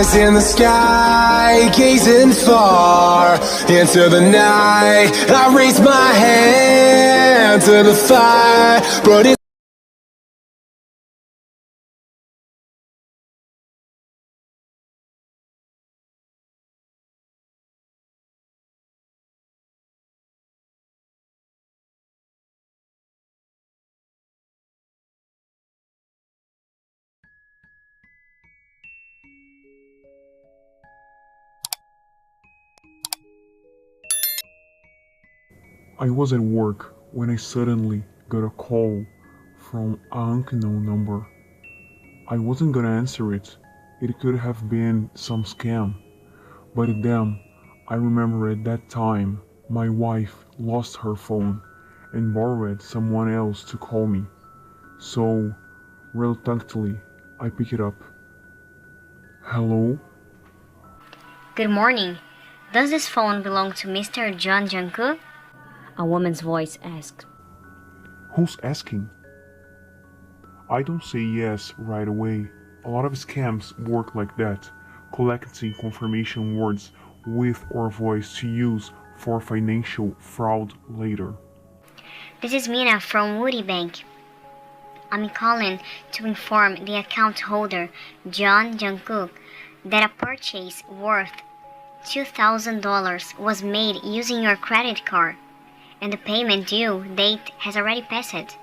eyes in the sky, gazing far into the night. I raise my hand to the fire, but it's I was at work when I suddenly got a call from an unknown number. I wasn't gonna answer it. It could have been some scam. But then I remember at that time my wife lost her phone and borrowed someone else to call me. So reluctantly I pick it up. Hello? Good morning. Does this phone belong to Mr. John Jungkook? A woman's voice asked. Who's asking? I don't say yes right away. A lot of scams work like that, collecting confirmation words with our voice to use for financial fraud later. This is Mina from Woody Bank. I'm calling to inform the account holder, John Jungkook, that a purchase worth $2,000 was made using your credit card, and the payment due date has already passed.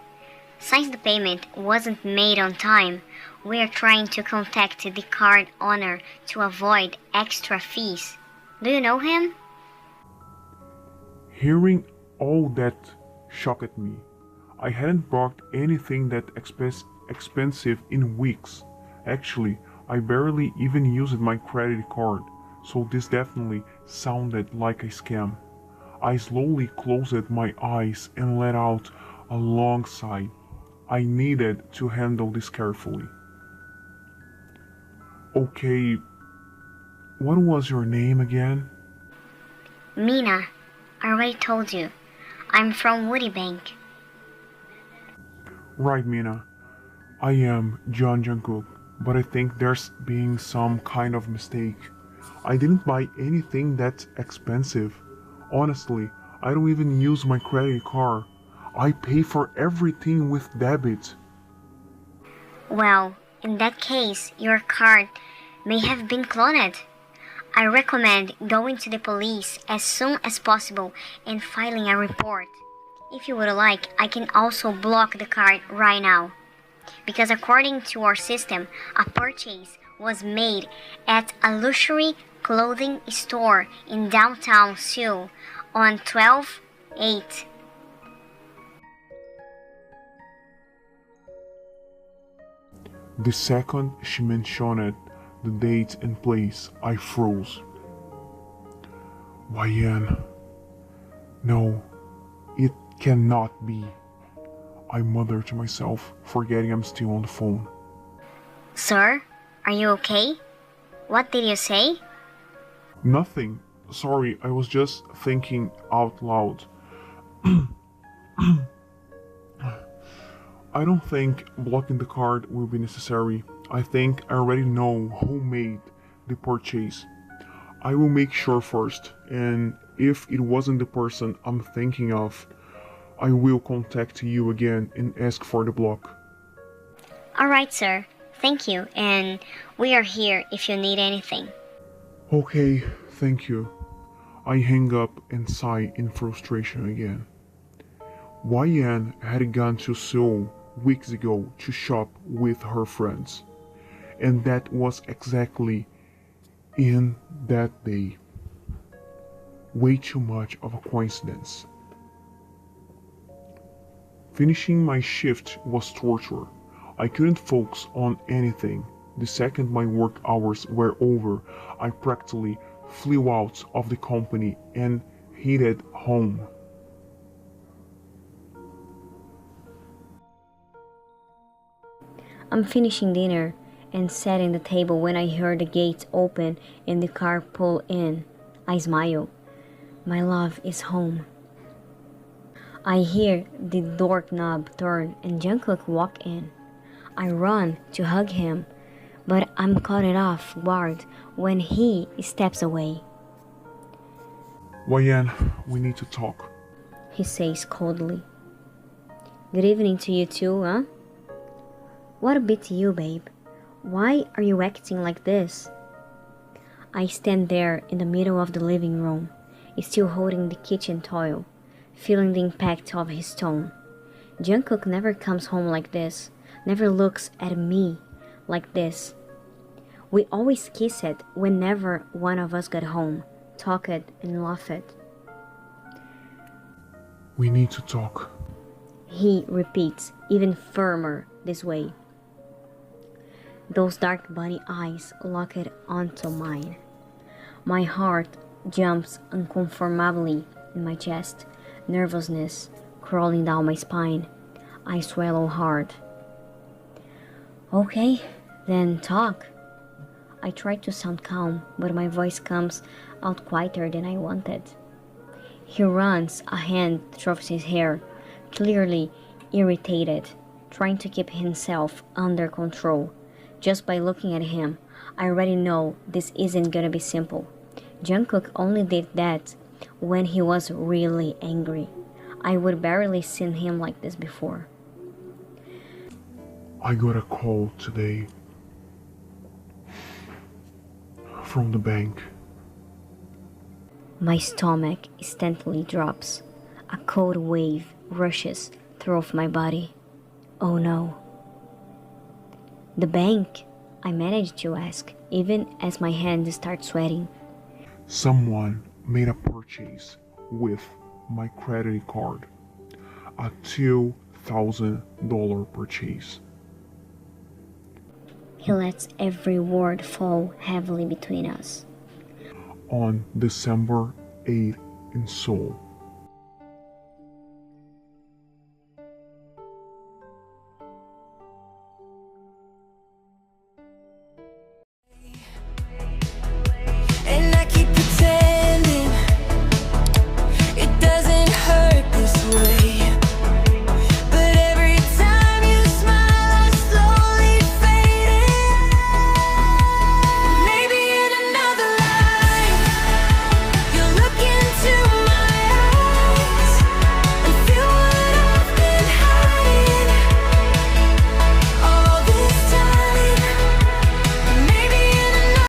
Since the payment wasn't made on time, we are trying to contact the card owner to avoid extra fees. Do you know him? Hearing all that shocked me. I hadn't bought anything that expensive in weeks. Actually, I barely even used my credit card, so this definitely sounded like a scam. I slowly closed my eyes and let out a long sigh. I needed to handle this carefully. Okay, what was your name again? Mina, I already told you. I'm from Woody Bank. Right, Mina. I am John Jungkook, but I think there's been some kind of mistake. I didn't buy anything that expensive. Honestly, I don't even use my credit card. I pay for everything with debit. Well, in that case, your card may have been cloned. I recommend going to the police as soon as possible and filing a report. If you would like, I can also block the card right now. Because according to our system, a purchase was made at a luxury clothing store in downtown Seoul on 12/8. The second she mentioned the date and place, I froze. YN. No, it cannot be. I muttered to myself, forgetting I'm still on the phone. Sir, are you okay? What did you say? Nothing. Sorry, I was just thinking out loud. I don't think blocking the card will be necessary. I think I already know who made the purchase. I will make sure first, and if it wasn't the person I'm thinking of, I will contact you again and ask for the block. Alright, sir. Thank you, and we are here if you need anything. Okay, thank you. I hang up and sigh in frustration again. YN had gone to Seoul weeks ago to shop with her friends, and that was exactly in that day. Way too much of a coincidence. Finishing my shift was torture. I couldn't focus on anything. The second my work hours were over, I practically flew out of the company and headed home. I'm finishing dinner and setting the table when I heard the gates open and the car pull in. I smile. My love is home. I hear the doorknob turn and Jungkook walk in. I run to hug him, but I'm caught off guard when he steps away. Wayan, we need to talk. He says coldly. Good evening to you too, huh? What a bit to you, babe. Why are you acting like this? I stand there in the middle of the living room, still holding the kitchen towel, feeling the impact of his tone. Jungkook never comes home like this, never looks at me like this. We always kiss it whenever one of us got home, talk it and laugh it. We need to talk. He repeats, even firmer this way. Those dark bunny eyes lock it onto mine. My heart jumps unconformably in my chest, nervousness crawling down my spine. I swallow hard. Okay, then talk. I try to sound calm, but my voice comes out quieter than I wanted. He runs a hand through his hair, clearly irritated, trying to keep himself under control. Just by looking at him, I already know this isn't gonna be simple. Jungkook only did that when he was really angry. I would barely seen him like this before. I got a call today from the bank. My stomach instantly drops. A cold wave rushes through my body. Oh no. The bank? I managed to ask, even as my hands start sweating. Someone made a purchase with my credit card. A $2,000 purchase. He lets every word fall heavily between us. On December 8th in Seoul.